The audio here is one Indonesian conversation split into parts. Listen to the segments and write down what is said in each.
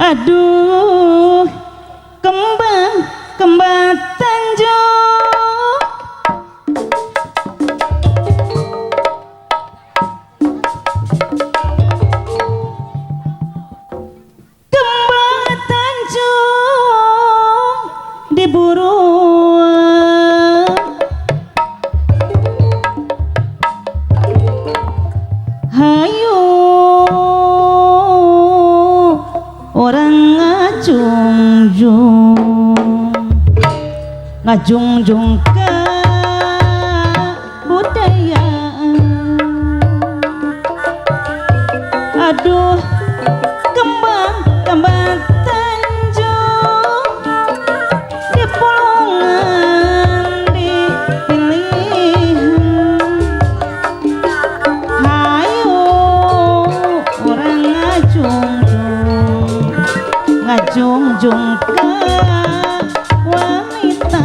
Aduh, kembang kembang Tanjung, kembang Tanjung diburu hayu orang ngajungjung ke budayaan. Aduh, kembang kembang Tanjung di pulungan dipilihan hayo orang ngajungjung ke wanita.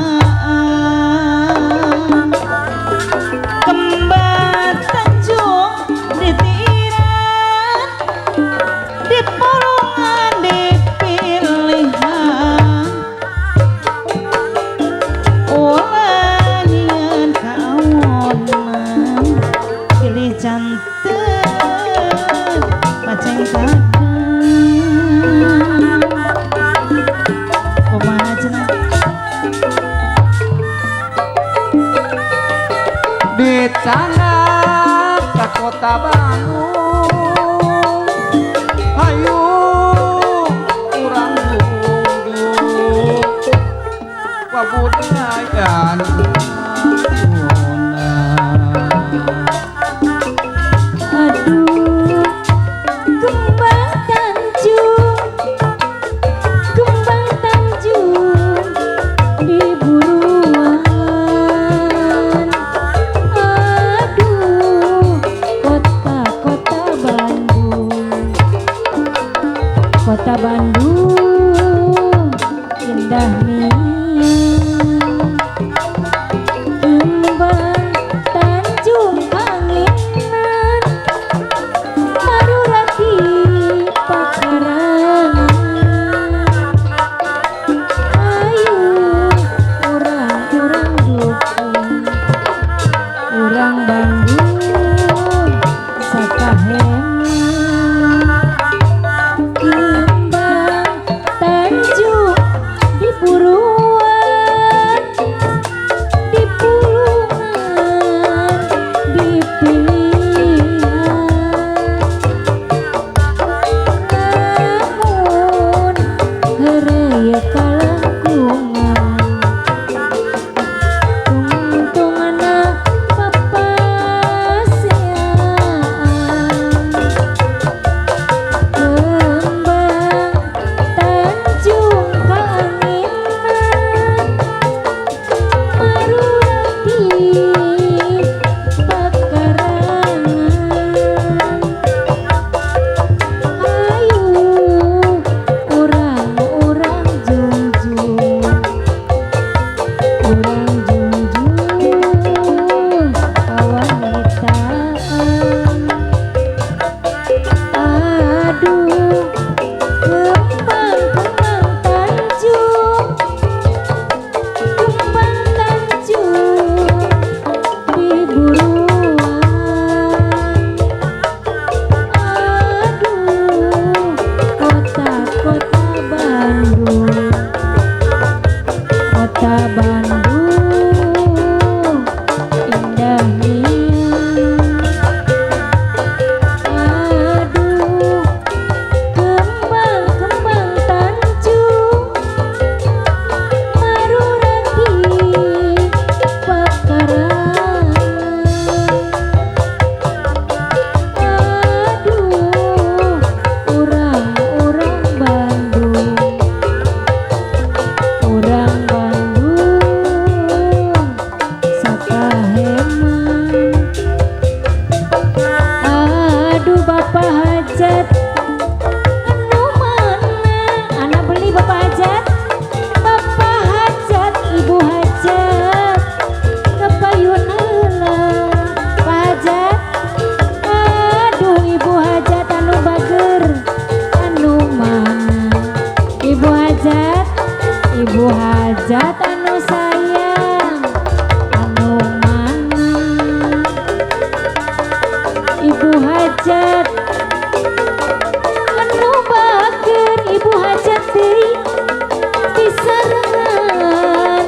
Kembang Tanjung ditiran di pulungan dipilihan orang yang kaonan pilih cantik macam Ditangap ke kota Bandung, hayu urang duduk kabudayaan aduh, kembang Tanjung diburuan. Aduh, kota Bandung indah nih. Kembang Tanjung anginan marurati pakarangan. Ayo urang dukung urang Bandung sakaheman. Kembang Tanjung diburu hajat anu mana anak beli bapak hajat ibu hajat kepayun heula pak hajat aduh ibu hajat anu bager anu mana ibu hajat anu sayang anu mana ibu hajat anu bager ibu hajat deui disarengan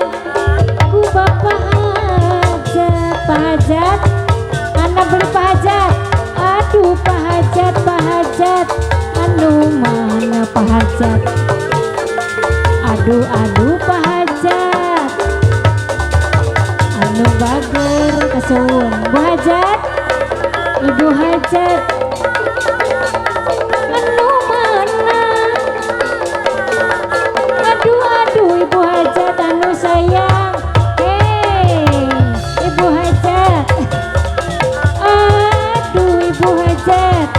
ku bapak hajat pak hajat anak beli pak hajat aduh pak hajat anu mana pak hajat aduh pak hajat anu bager kesuwun bu hajat ibu hajat anu mana aduh ibu hajat anu sayang ibu hajat aduh ibu hajat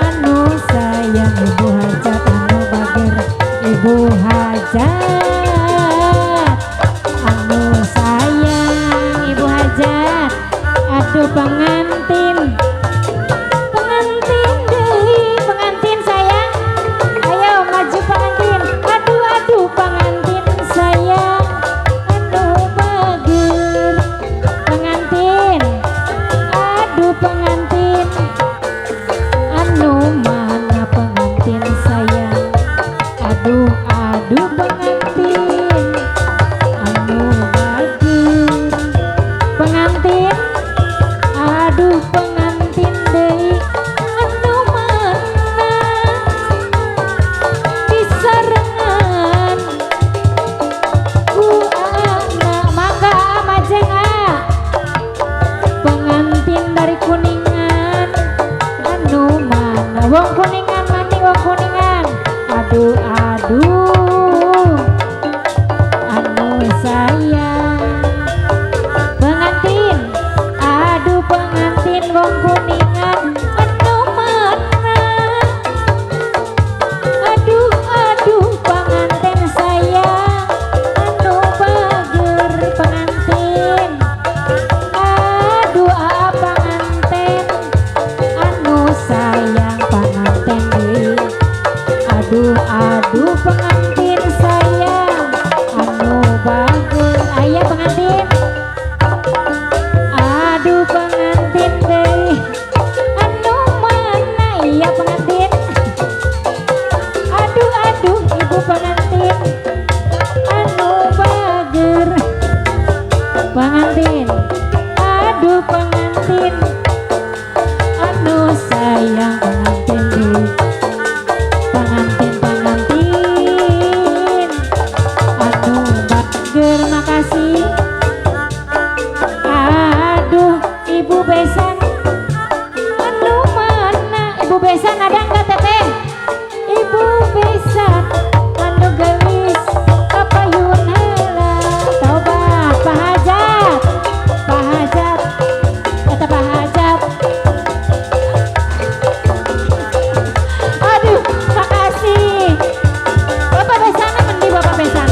anu sayang ibu hajat anu bager ibu hajat anu sayang ibu hajat aduh pengantin deui pengantin sayang ayo maju pengantin aduh pengantin sayang anu bager pengantin aduh pengantin anu mana pengantin sayang aduh pengantin anu bager pengantin aduh pengantin deui anu mana disarengan ku anak mangga majeng pengantin dari Kuningan anu mana wong Kuningan mani wong Kuningan aduh anu sayang pengantin aduh pengantin wong Kuningan anu mana aduh pengantin sayang anu bager pengantin aduh pengantin anu sayang pengantin deui aduh pengantin sayang anu bager aya pengantin aduh pengantin deui anu mana iya pengantin aduh ibu pengantin anu bager pengantin aduh pengantin anu sayang pengantin deui pengantin anu bager makasih aduh ibu besan anu mana ibu besan ada enggak teteh ibu besan anu gelis kapayun heula coba pak hajat kata pak hajat aduh makasih bapak besan mending bapak besan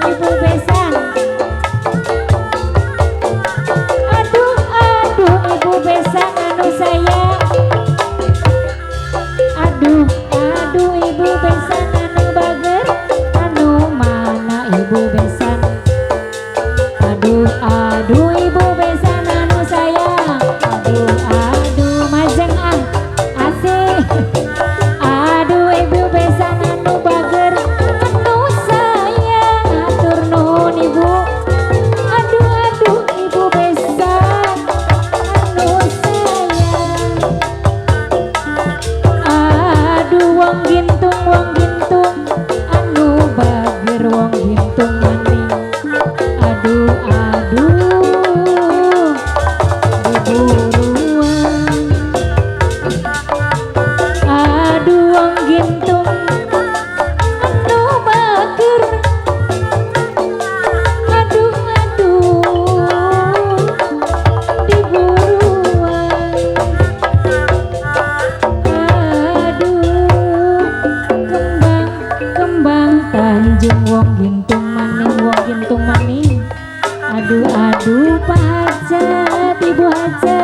ibu besan aduh maning wong kintung maning. Aduh aduh Pak Hajat, Ibu Hajat.